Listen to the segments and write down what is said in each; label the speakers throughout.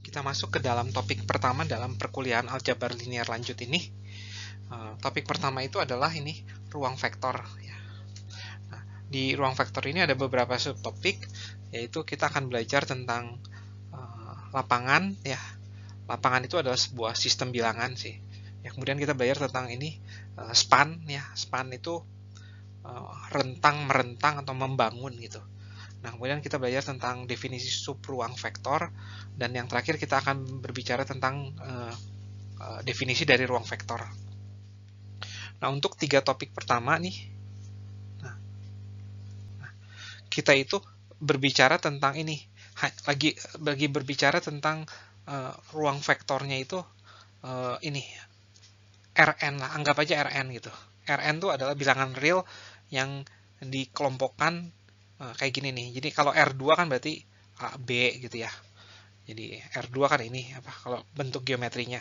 Speaker 1: Kita masuk ke dalam topik pertama dalam perkuliahan aljabar linear lanjut ini. Topik pertama itu adalah ini, ruang vektor. Nah, di ruang vektor ini ada beberapa subtopik, yaitu kita akan belajar tentang lapangan. Ya, lapangan itu adalah sebuah sistem bilangan sih. Ya, kemudian kita belajar tentang ini span. Ya, span itu rentang, merentang atau membangun gitu. Nah, kemudian kita belajar tentang definisi subruang vektor, dan yang terakhir kita akan berbicara tentang definisi dari ruang vektor. Nah, untuk 3 topik pertama nih, kita itu berbicara tentang ini, lagi berbicara tentang ruang vektornya itu ini, Rn lah, anggap aja Rn gitu. Rn itu adalah bilangan real yang dikelompokkan kayak gini nih. Jadi kalau R2 kan berarti A, B gitu ya. Jadi R2 kan ini apa kalau bentuk geometrinya.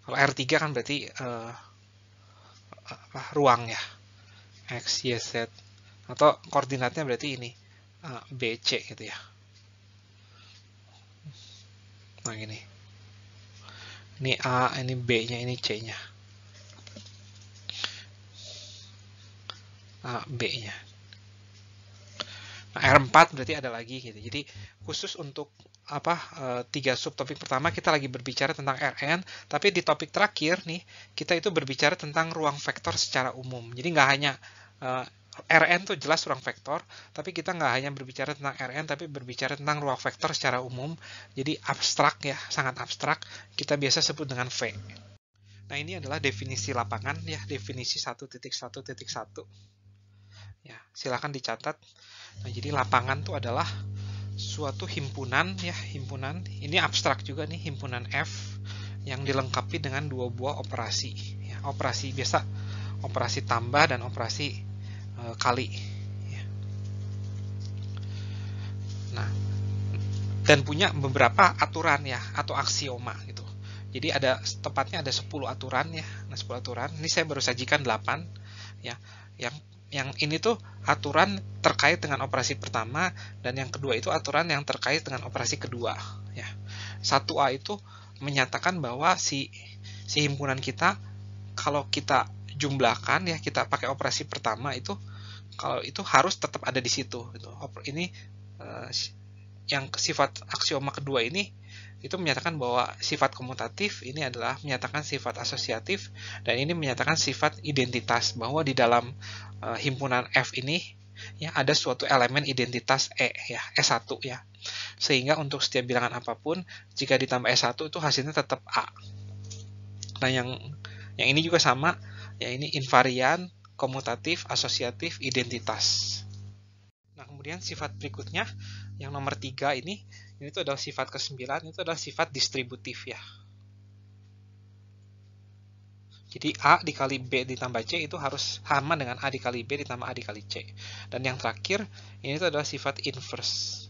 Speaker 1: Kalau R3 kan berarti ruang ya. X, Y, Z. Atau koordinatnya berarti ini B, C gitu ya. Nah gini. Ini A, ini B-nya, ini C-nya. A, B-nya. Nah, R4 berarti ada lagi gitu. Jadi khusus untuk 3 subtopik pertama kita lagi berbicara tentang Rn, tapi di topik terakhir nih kita itu berbicara tentang ruang vektor secara umum. Jadi nggak hanya Rn tuh jelas ruang vektor, tapi kita nggak hanya berbicara tentang Rn, tapi berbicara tentang ruang vektor secara umum. Jadi abstrak ya, sangat abstrak. Kita biasa sebut dengan V. Nah, ini adalah definisi lapangan ya, definisi 1.1.1. Ya, silakan dicatat. Nah, jadi lapangan itu adalah suatu himpunan ya, himpunan. Ini abstrak juga nih, himpunan F yang dilengkapi dengan 2 buah operasi. Ya, operasi biasa, operasi tambah dan operasi kali. Ya. Nah, dan punya beberapa aturan ya, atau aksioma gitu. Jadi tepatnya ada 10 aturan ya. Nah, 10 aturan. Ini saya baru sajikan 8 ya. Yang ini tuh aturan terkait dengan operasi pertama, dan yang kedua itu aturan yang terkait dengan operasi kedua ya. 1A itu menyatakan bahwa si himpunan kita kalau kita jumlahkan ya, kita pakai operasi pertama itu, kalau itu harus tetap ada di situ gitu. Ini yang sifat aksioma kedua ini itu menyatakan bahwa sifat komutatif ini adalah menyatakan sifat asosiatif, dan ini menyatakan sifat identitas, bahwa di dalam himpunan F ini ya ada suatu elemen identitas E ya, S1 ya. Sehingga untuk setiap bilangan apapun jika ditambah S1 itu hasilnya tetap A. Nah, yang ini juga sama ya, ini invarian, komutatif, asosiatif, identitas. Nah, kemudian sifat berikutnya yang nomor 3 ini tuh adalah sifat ke-9, itu adalah sifat distributif ya. Jadi A dikali B ditambah C itu harus sama dengan A dikali B ditambah A dikali C. Dan yang terakhir, ini tuh adalah sifat inverse.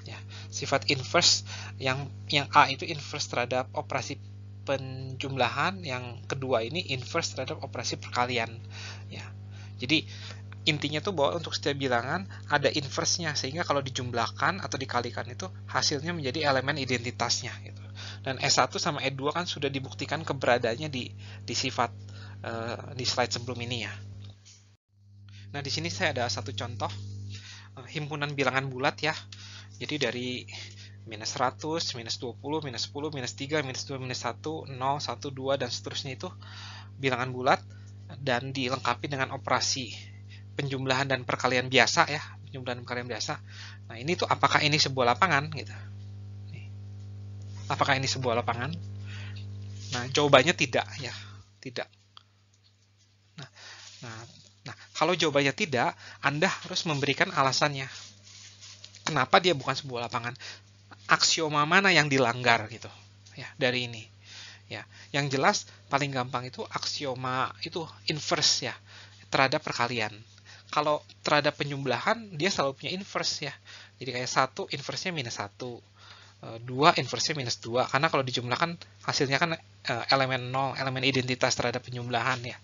Speaker 1: Ya, sifat inverse yang A itu inverse terhadap operasi penjumlahan, yang kedua ini inverse terhadap operasi perkalian. Ya. Jadi intinya tuh bahwa untuk setiap bilangan ada inverse-nya, sehingga kalau dijumlahkan atau dikalikan itu hasilnya menjadi elemen identitasnya gitu. Dan S1 sama E2 kan sudah dibuktikan keberadaannya di sifat di slide sebelum ini ya. Nah, di sini saya ada satu contoh himpunan bilangan bulat ya. Jadi dari minus 100, minus 20, minus 10, minus 3, minus 2, minus 1, 0, 1, 2, dan seterusnya itu bilangan bulat, dan dilengkapi dengan operasi penjumlahan dan perkalian biasa ya, penjumlahan dan perkalian biasa. Nah, ini tuh apakah ini sebuah lapangan gitu? Apakah ini sebuah lapangan? Nah, jawabannya tidak ya, tidak. Nah, kalau jawabannya tidak, Anda harus memberikan alasannya. Kenapa dia bukan sebuah lapangan? Aksioma mana yang dilanggar gitu? Ya, dari ini. Ya, yang jelas paling gampang itu aksioma itu inverse ya, terhadap perkalian. Kalau terhadap penjumlahan, dia selalu punya inverse ya. Jadi kayak 1 inverse-nya minus 1. 2 inverse-nya minus 2. Karena kalau dijumlahkan, hasilnya kan elemen 0, elemen identitas terhadap penjumlahan ya.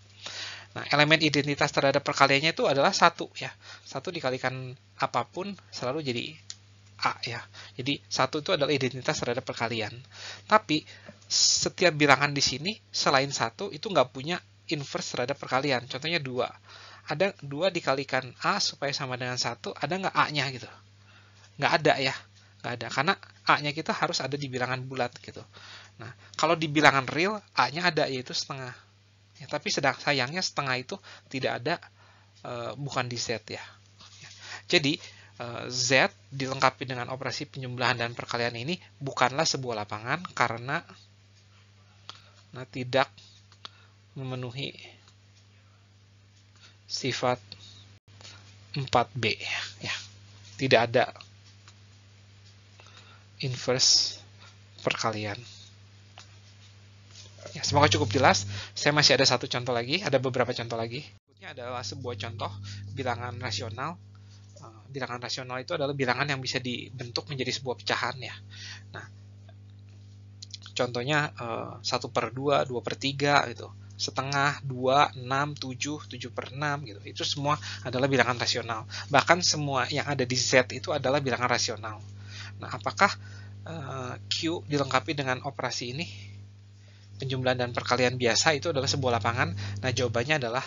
Speaker 1: Nah, elemen identitas terhadap perkaliannya itu adalah 1 ya. 1 dikalikan apapun selalu jadi A ya. Jadi 1 itu adalah identitas terhadap perkalian. Tapi setiap bilangan di sini selain 1 itu nggak punya inverse terhadap perkalian. Contohnya 2. Ada 2 dikalikan A supaya sama dengan 1, ada nggak A-nya gitu? Nggak ada ya. Nggak ada, karena A-nya kita harus ada di bilangan bulat gitu. Nah, kalau di bilangan real, A-nya ada, yaitu setengah. Ya, tapi sayangnya setengah itu tidak ada, bukan di Z ya. Jadi, Z dilengkapi dengan operasi penjumlahan dan perkalian ini bukanlah sebuah lapangan karena tidak memenuhi sifat 4B ya. Tidak ada inverse perkalian. Ya, semoga cukup jelas. Saya masih ada satu contoh lagi, ada beberapa contoh lagi. Berikutnya adalah sebuah contoh bilangan rasional. Bilangan rasional itu adalah bilangan yang bisa dibentuk menjadi sebuah pecahan ya. Nah, contohnya 1/2, 2/3 gitu. Setengah, 2, 6, 7, 7/6 gitu. Itu semua adalah bilangan rasional. Bahkan semua yang ada di Z itu adalah bilangan rasional. Nah, apakah Q dilengkapi dengan operasi ini? Penjumlahan dan perkalian biasa itu adalah sebuah lapangan. Nah, jawabannya adalah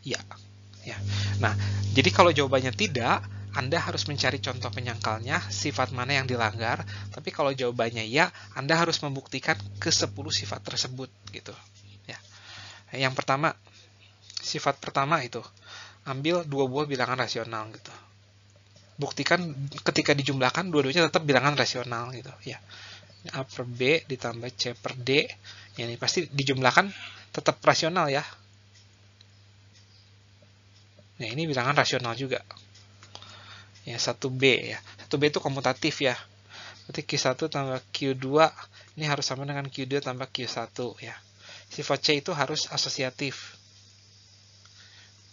Speaker 1: ya. Ya. Nah, jadi kalau jawabannya tidak, Anda harus mencari contoh penyangkalnya, sifat mana yang dilanggar. Tapi kalau jawabannya ya, Anda harus membuktikan ke 10 sifat tersebut gitu. Ya. Yang pertama, sifat pertama itu ambil 2 buah bilangan rasional gitu. Buktikan ketika dijumlahkan dua-duanya tetap bilangan rasional gitu ya. A per B ditambah C per D, ya ini pasti dijumlahkan tetap rasional ya. Nah, ini bilangan rasional juga. Ya, 1B ya. 1B itu komutatif ya. Berarti Q1 tambah Q2 ini harus sama dengan Q2 tambah Q1 ya. Sifat C itu harus asosiatif.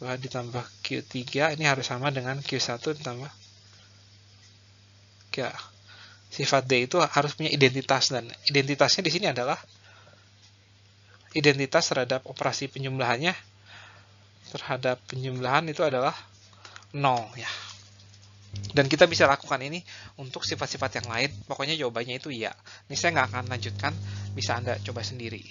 Speaker 1: Ditambah Q3 ini harus sama dengan Q1 ditambah ya. Sifat D itu harus punya identitas, dan identitasnya di sini adalah identitas terhadap operasi penjumlahannya. Terhadap penjumlahan itu adalah 0 ya. Dan kita bisa lakukan ini untuk sifat-sifat yang lain. Pokoknya jawabannya itu ya. Ini saya nggak akan lanjutkan, bisa Anda coba sendiri.